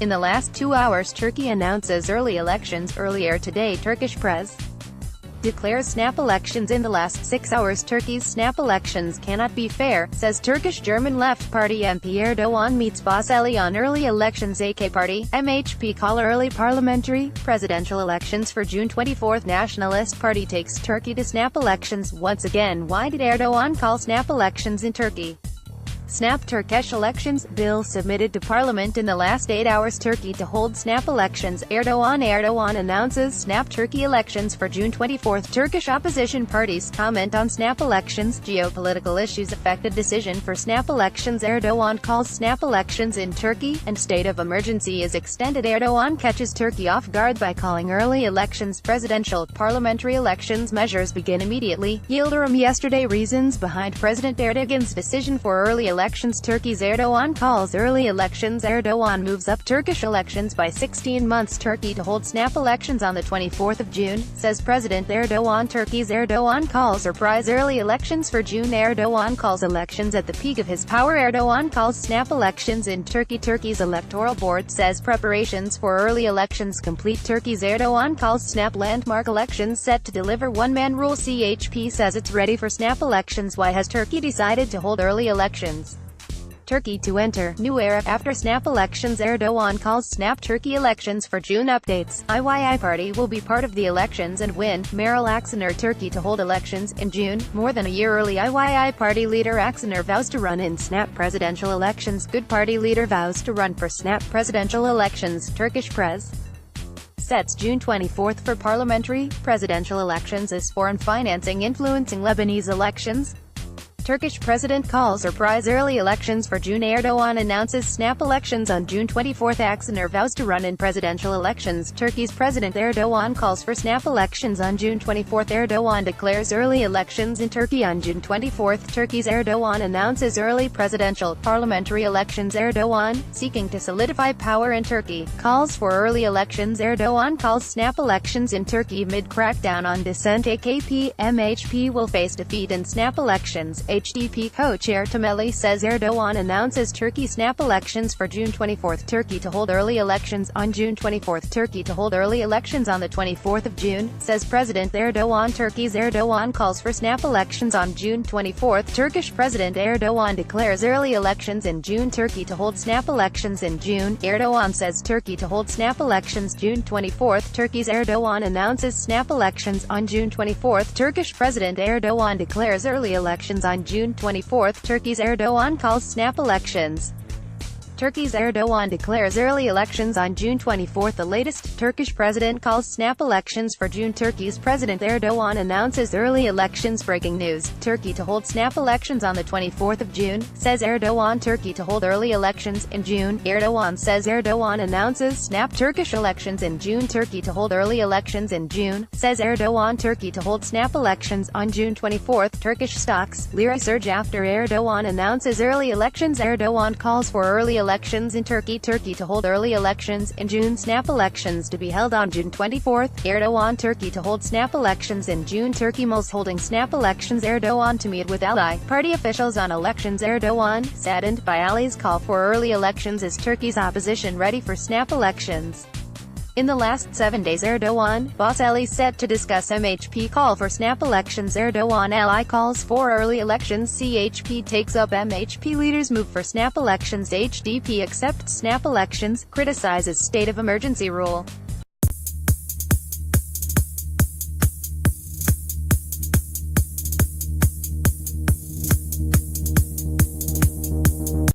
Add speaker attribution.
Speaker 1: In the last 2 hours, Turkey announces early elections. Earlier today, Turkish press declares snap elections. In the last 6 hours, Turkey's snap elections cannot be fair, says Turkish-German left party MP. Erdogan meets Bahçeli on early elections. AK party, MHP call early parliamentary, presidential elections for June 24. Nationalist party takes Turkey to snap elections once again. Why did Erdogan call snap elections in Turkey? Snap Turkish elections bill submitted to parliament in the last 8 hours. Turkey to hold snap elections. Erdogan announces snap Turkey elections for June 24. Turkish opposition parties comment on snap elections. Geopolitical issues affected decision for snap elections. Erdogan calls snap elections in Turkey, and state of emergency is extended. Erdogan catches Turkey off guard by calling early elections presidential. Parliamentary elections measures begin immediately. Yildirim yesterday. Reasons behind President Erdogan's decision for early elections. Turkey's Erdogan calls early elections. Erdogan moves up Turkish elections by 16 months. Turkey to hold snap elections on the 24th of June, says President Erdogan. Turkey's Erdogan calls surprise early elections for June. Erdogan calls elections at the peak of his power. Erdogan calls snap elections in Turkey. Turkey's electoral board says preparations for early elections complete. Turkey's Erdogan calls snap landmark elections set to deliver one-man rule. CHP says it's ready for snap elections. Why has Turkey decided to hold early elections? Turkey to enter new era after snap elections. Erdogan calls snap Turkey elections for June. Updates. IYI party will be part of the elections and win. Meral Akşener. Turkey to hold elections in June, more than a year early. IYI party leader Akşener vows to run in snap presidential elections. Good party leader vows to run for snap presidential elections. Turkish press sets June 24 for parliamentary, presidential elections as foreign financing influencing Lebanese elections. Turkish president calls surprise early elections for June. Erdogan announces snap elections on June 24. Akşener vows to run in presidential elections. Turkey's President Erdogan calls for snap elections on June 24. Erdogan declares early elections in Turkey on June 24. Turkey's Erdogan announces early presidential, parliamentary elections. Erdogan, seeking to solidify power in Turkey, calls for early elections. Erdogan calls snap elections in Turkey mid crackdown on dissent. AKP, MHP will face defeat in snap elections. HDP co-chair Temeli says Erdogan announces Turkey snap elections for June 24. Turkey to hold early elections on June 24. Turkey to hold early elections on the 24th of June, says President Erdogan. Turkey's Erdogan calls for snap elections on June 24. Turkish President Erdogan declares early elections in June. Turkey to hold snap elections in June. Erdogan says Turkey to hold snap elections June 24. Turkey's Erdogan announces snap elections on June 24. Turkish President Erdogan declares early elections on June 24. Turkey's Erdogan calls snap elections. Turkey's Erdogan declares early elections on June 24. The latest, Turkish president calls snap elections for June. Turkey's President Erdogan announces early elections. Breaking news. Turkey to hold snap elections on the 24th of June, says Erdogan. Turkey to hold early elections in June. Erdogan says Erdogan announces snap Turkish elections in June. Turkey to hold early elections in June, says Erdogan. Turkey to hold snap elections on June 24. Turkish stocks, lira surge after Erdogan announces early elections. Erdogan calls for early elections in Turkey. Turkey to hold early elections in June. Snap elections to be held on June 24. Erdogan. Turkey to hold snap elections in June. Turkey most holding snap elections. Erdogan to meet with ally party officials on elections. Erdogan, saddened by allies' call for early elections. Is Turkey's opposition ready for snap elections? In the last 7 days, Erdogan, Bahçeli set to discuss MHP call for snap elections. Erdogan ally calls for early elections. CHP takes up MHP leaders move for snap elections. HDP accepts snap elections, criticizes state of emergency rule.